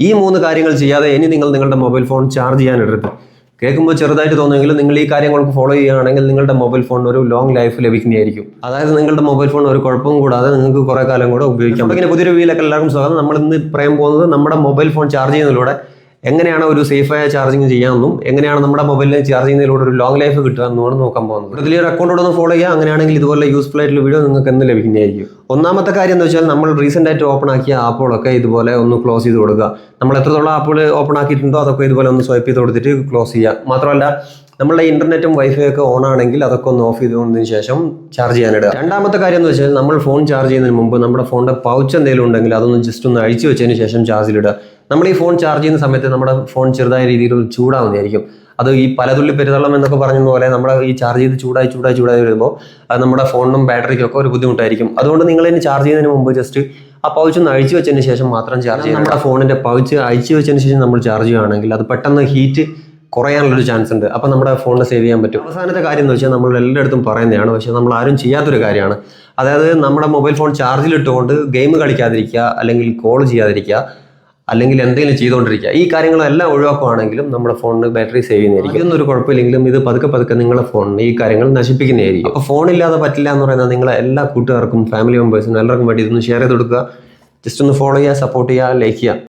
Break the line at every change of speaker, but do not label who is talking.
ഈ 3 കാര്യങ്ങൾ ചെയ്യാതെ ഇനി നിങ്ങൾ നിങ്ങളുടെ മൊബൈൽ ഫോൺ ചാർജ് ചെയ്യാനിടരുത്. കേൾക്കുമ്പോൾ ചെറുതായിട്ട് തോന്നുമെങ്കിലും നിങ്ങൾ ഈ കാര്യങ്ങൾക്ക് ഫോളോ ചെയ്യുകയാണെങ്കിൽ നിങ്ങളുടെ മൊബൈൽ ഫോൺ ഒരു ലോങ് ലൈഫ് ലഭിക്കുന്നതായിരിക്കും. അതായത് നിങ്ങളുടെ മൊബൈൽ ഫോൺ ഒരു കുഴപ്പവും കൂടാതെ നിങ്ങൾക്ക് കുറേ കാലം കൂടെ ഉപയോഗിക്കാം. ഇങ്ങനെ പുതിയൊരു വീലൊക്കെ എല്ലാവർക്കും സ്വാഗതം. നമ്മൾ ഇന്ന് പറയാൻ പോകുന്നത് നമ്മുടെ മൊബൈൽ ഫോൺ ചാർജ് ചെയ്യുന്നതിലൂടെ എങ്ങനെയാണ് ഒരു സേഫായ ചാർജിങ് ചെയ്യാമെന്നും എങ്ങനെയാണ് നമ്മുടെ മൊബൈലിൽ ചാർജ് ചെയ്യുന്നതിലൂടെ ഒരു ലോങ് ലൈഫ് കിട്ടുക എന്നുമാണ് നോക്കാൻ പോകുന്നത്. ഇതിൽ ഒരു അക്കൗണ്ടോടെ ഒന്ന് ഫോളോ ചെയ്യുക. അങ്ങനെയാണെങ്കിൽ ഇതുപോലെ യൂസ്ഫുൾ ആയിട്ടുള്ള വീഡിയോ നിങ്ങൾക്ക് എന്ന് ലഭിക്കുന്നതായിരിക്കും. ഒന്നാമത്തെ കാര്യം എന്ന് വെച്ചാൽ നമ്മൾ റീസെൻ്റ് ആയിട്ട് ഓപ്പൺ ആക്കിയ ആപ്പുകളൊക്കെ ഇതുപോലെ ഒന്ന് ക്ലോസ് ചെയ്ത് കൊടുക്കുക. നമ്മൾ എത്രത്തോളം ആപ്പുകൾ ഓപ്പൺ ആക്കിയിട്ടുണ്ടോ അതൊക്കെ ഇതുപോലെ ഒന്ന് സ്വൈപ്പ് ചെയ്ത് കൊടുത്തിട്ട് ക്ലോസ് ചെയ്യുക. മാത്രമല്ല നമ്മളുടെ ഇന്റർനെറ്റും വൈഫൈ ഒക്കെ ഓൺ ആണെങ്കിൽ അതൊക്കെ ഒന്ന് ഓഫ് ചെയ്തതിന് ശേഷം ചാർജ് ചെയ്യാനിടുക. രണ്ടാമത്തെ കാര്യം എന്ന് വെച്ചാൽ നമ്മൾ ഫോൺ ചാർജ് ചെയ്യുന്നതിന് മുമ്പ് നമ്മുടെ ഫോണിന്റെ പൗച്ച് എന്തെങ്കിലും ഉണ്ടെങ്കിൽ അതൊന്ന് ജസ്റ്റ് ഒന്ന് അഴിച്ചു വെച്ചതിന് ശേഷം ചാർജിലിടുക. നമ്മൾ ഈ ഫോൺ ചാർജ് ചെയ്യുന്ന സമയത്ത് നമ്മുടെ ഫോൺ ചെറുതായ രീതിയിൽ ചൂടാവുന്നതായിരിക്കും. അത് ഈ പലതുള്ളി പെരുതള്ളം എന്നൊക്കെ പറഞ്ഞതുപോലെ നമ്മൾ ഈ ചാർജ് ചെയ്ത് ചൂടായി വരുമ്പോൾ അത് നമ്മുടെ ഫോണിനും ബാറ്ററിക്കും ഒക്കെ ഒരു ബുദ്ധിമുട്ടായിരിക്കും. അതുകൊണ്ട് നിങ്ങൾ ഇനി ചാർജ് ചെയ്യുന്നതിന് മുമ്പ് ജസ്റ്റ് ആ പൗച്ച് ഒന്ന് അഴിച്ചു വെച്ചതിന് ശേഷം മാത്രം ചാർജ് ചെയ്യുക. നമ്മുടെ ഫോണിന്റെ പൗച്ച് അഴിച്ചു വെച്ചതിന് ശേഷം നമ്മൾ ചാർജ് ചെയ്യുകയാണെങ്കിൽ അത് പെട്ടെന്ന് ഹീറ്റ് കുറയാനുള്ളൊരു ചാൻസ് ഉണ്ട്. അപ്പോൾ നമ്മുടെ ഫോണിനെ സേവ് ചെയ്യാൻ പറ്റും. അവസാനത്തെ കാര്യം എന്ന് വെച്ചാൽ നമ്മൾ എല്ലായിടത്തും പറയുന്നതാണ്, പക്ഷേ നമ്മൾ ആരും ചെയ്യാത്തൊരു കാര്യമാണ്. അതായത് നമ്മുടെ മൊബൈൽ ഫോൺ ചാർജിലിട്ടുകൊണ്ട് ഗെയിം കളിക്കാതിരിക്കുക, അല്ലെങ്കിൽ കോൾ ചെയ്യാതിരിക്കുക, അല്ലെങ്കിൽ എന്തെങ്കിലും ചെയ്തുകൊണ്ടിരിക്കുക. ഈ കാര്യങ്ങളെല്ലാം ഒഴിവാക്കുകയാണെങ്കിലും നമ്മുടെ ഫോണിന് ബാറ്ററി സേവ് ചെയ്യുന്നതായിരിക്കും. ഇതൊന്നും ഒരു കുഴപ്പമില്ലെങ്കിലും ഇത് പതുക്കെ നിങ്ങളുടെ ഫോണിന് ഈ കാര്യങ്ങൾ നശിപ്പിക്കുന്നതായിരിക്കും. അപ്പോൾ ഫോണില്ലാതെ പറ്റില്ല എന്ന് പറയുന്നത് നിങ്ങളെ എല്ലാ കൂട്ടുകാർക്കും ഫാമിലി മെമ്പേഴ്സിനും എല്ലാവർക്കും വേണ്ടി ഇതൊന്ന് ഷെയർ ചെയ്ത് കൊടുക്കുക. ജസ്റ്റ് ഒന്ന് ഫോളോ ചെയ്യുക, സപ്പോർട്ട് ചെയ്യുക, ലൈക്ക് ചെയ്യുക.